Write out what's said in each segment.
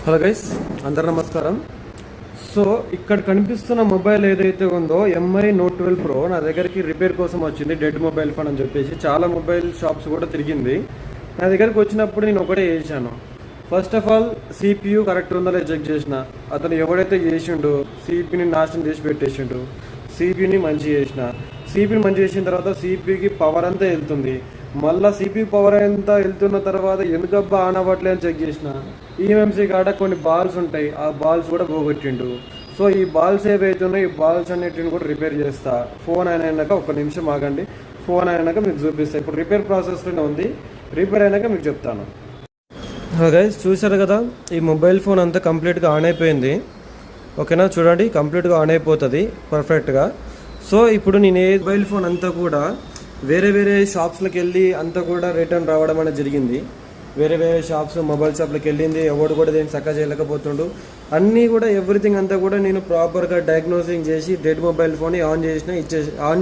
Hello guys, అందరు నమస్కారం. So ఇక్కడ కనిపిస్తున్న మొబైల్ ఏదైతే ఉందో ఎంఐ నోట్ 12 ప్రో నా దగ్గరికి రిపేర్ కోసం వచ్చింది. డెడ్ మొబైల్ ఫోన్ అని చెప్పేసి చాలా మొబైల్ షాప్స్ కూడా తిరిగింది. నా దగ్గరికి వచ్చినప్పుడు నేను ఒకటే చేశాను. First of all CPU correct ఉందో లేదో చెక్ చేసిన. అతను ఎవడైతే చేసిండో సిపిని నాశనం చేసి పెట్టేసిండు. సిపిని మంచి చేసిన. సిపిని మంచి చేసిన తర్వాత సిపికి పవర్ అంతా వెళ్తుంది. మళ్ళీ సిపి పవర్ అంతా వెళ్తున్న తర్వాత ఎందుకబ్బా ఆన్ అవ్వట్లే అని చెక్ చేసిన. ఈఎంసీ కాడ కొన్ని బాల్స్ ఉంటాయి, ఆ బాల్స్ కూడా పోగొట్టిండు. సో ఈ బాల్స్ ఏవైతున్నాయి, ఈ బాల్స్ అన్నిటిని కూడా రిపేర్ చేస్తా. ఫోన్ అయినాక ఒక నిమిషం ఆగండి, ఫోన్ అయినాక మీకు చూపిస్తాను. ఇప్పుడు రిపేర్ ప్రాసెస్లోనే ఉంది, రిపేర్ అయినాక మీకు చెప్తాను. గైస్ చూసారు కదా, ఈ మొబైల్ ఫోన్ అంతా కంప్లీట్గా ఆన్ అయిపోయింది. ఓకేనా, చూడండి కంప్లీట్గా ఆన్ అయిపోతుంది పర్ఫెక్ట్గా. సో ఇప్పుడు నేను ఏ మొబైల్ ఫోన్ అంతా కూడా వేరే వేరే షాప్స్లోకి వెళ్ళి అంతా కూడా రిటర్న్ రావడం అనేది జరిగింది. వేరే వేరే షాప్స్ మొబైల్ షాప్లోకి వెళ్ళింది, ఎవడు కూడా దీన్ని చక్కగా చేయలేకపోతుండు. అన్నీ కూడా ఎవ్రీథింగ్ అంతా కూడా నేను ప్రాపర్గా డయాగ్నోసింగ్ చేసి డెడ్ మొబైల్ ఫోన్ ఆన్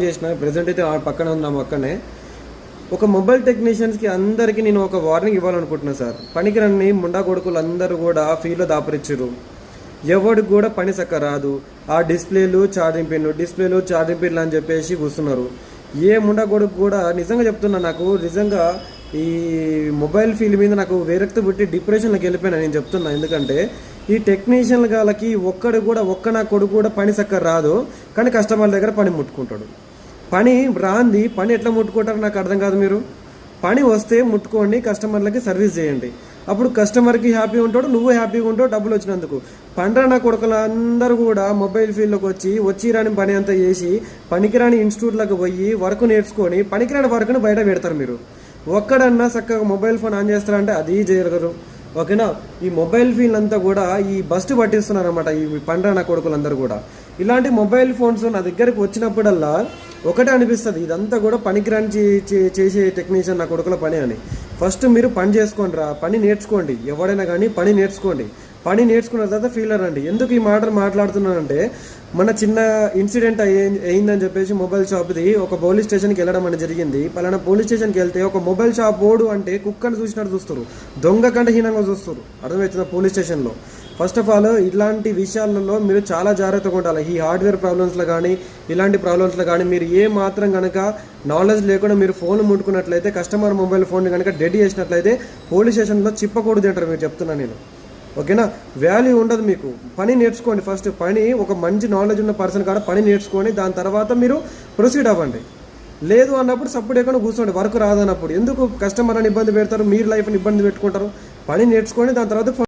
చేసిన ప్రజెంట్ అయితే పక్కన ఉందాం. పక్కనే ఒక మొబైల్ టెక్నీషియన్స్కి అందరికీ నేను ఒక వార్నింగ్ ఇవ్వాలనుకుంటున్నాను సార్. పనికిరన్ని ముండా కొడుకులు అందరూ కూడా ఫీల్డ్లో దాపరిచ్చారు. ఎవరికి కూడా పని చక్క రాదు. ఆ డిస్ప్లేలు ఛార్జింగ్ పిన్లు అని చెప్పేసి కూర్చున్నారు. ఏ ముండా కొడుకు కూడా నిజంగా చెప్తున్నా, నాకు నిజంగా ఈ మొబైల్ ఫీల్డ్ మీద నాకు విరక్తి పుట్టి డిప్రెషన్లోకి వెళ్ళిపోయినా నేను చెప్తున్నా. ఎందుకంటే ఈ టెక్నీషియన్ల గాలకి ఒక్క నా కొడుకు కూడా పని చక్కగా రాదు, కానీ కస్టమర్ల దగ్గర పని ముట్టుకుంటాడు. పని రాంది పని ఎట్లా ముట్టుకుంటారో నాకు అర్థం కాదు. మీరు పని వస్తే ముట్టుకోండి, కస్టమర్లకి సర్వీస్ చేయండి. అప్పుడు కస్టమర్కి హ్యాపీ ఉంటాడు, నువ్వు హ్యాపీగా ఉంటావు డబ్బులు వచ్చినందుకు. పండ్రా కొడుకులు అందరూ కూడా మొబైల్ ఫీల్డ్లోకి వచ్చి రాని పని అంతా చేసి పనికిరాని ఇన్స్టిట్యూట్లకు పోయి వర్క్ నేర్చుకొని పనికిరాని వర్క్ను బయట పెడతారు. మీరు ఒక్కడన్నా చక్కగా మొబైల్ ఫోన్ ఆన్ చేస్తారంటే అది జరగరు. ఓకేనా, ఈ మొబైల్ ఫీల్డ్ అంతా కూడా ఈ బస్ట్ పట్టిస్తున్నారు అనమాట ఈ పండ్రా కొడుకులందరూ కూడా. ఇలాంటి మొబైల్ ఫోన్స్ నా దగ్గరికి వచ్చినప్పుడల్లా ఒకటే అనిపిస్తుంది, ఇదంతా కూడా పనికిరాని చేసే టెక్నీషియన్ నా కొడుకుల పని అని. ఫస్ట్ మీరు పని చేసుకోండి రా, పని నేర్చుకోండి. ఎవడైనా కానీ పని నేర్చుకోండి. పని నేర్చుకున్న తర్వాత ఫీల్డర్ అండి. ఎందుకు ఈ మాటలు మాట్లాడుతున్నానంటే, మన చిన్న ఇన్సిడెంట్ అయిందని చెప్పేసి మొబైల్ షాప్ది ఒక పోలీస్ స్టేషన్కి వెళ్ళడం అనేది జరిగింది. పలానా పోలీస్ స్టేషన్కి వెళ్తే ఒక మొబైల్ షాప్ ఓడు అంటే కుక్కను చూసినట్టు చూస్తారు, దొంగ కంటే హీనంగా చూస్తారు. అర్థమవుతుంది పోలీస్ స్టేషన్లో. ఫస్ట్ ఆఫ్ ఆల్ ఇలాంటి విషయాలలో మీరు చాలా జాగ్రత్తగా ఉండాలి. ఈ హార్డ్వేర్ ప్రాబ్లమ్స్లో కానీ ఇలాంటి ప్రాబ్లమ్స్లో కానీ మీరు ఏ మాత్రం కనుక నాలెడ్జ్ లేకుండా మీరు ఫోన్ ముట్టుకున్నట్లయితే, కస్టమర్ మొబైల్ ఫోన్ కనుక డెడ్ చేసినట్లయితే పోలీస్ స్టేషన్లో చిప్పకూడదు అంటారు. మీరు చెప్తున్నాను నేను. ఓకేనా, వాల్యూ ఉండదు మీకు. పని నేర్చుకోండి. ఫస్ట్ పని ఒక మంచి నాలెడ్జ్ ఉన్న పర్సన్ కాడ పని నేర్చుకొని దాని తర్వాత మీరు ప్రొసీడ్ అవ్వండి. లేదు అన్నప్పుడు సపోర్ట్ ఎక్కడ కూర్చోండి. వర్క్ రాదన్నప్పుడు ఎందుకు కస్టమర్ అని ఇబ్బంది పెడతారు, మీరు లైఫ్ని ఇబ్బంది పెట్టుకుంటారు. పని నేర్చుకొని దాని తర్వాత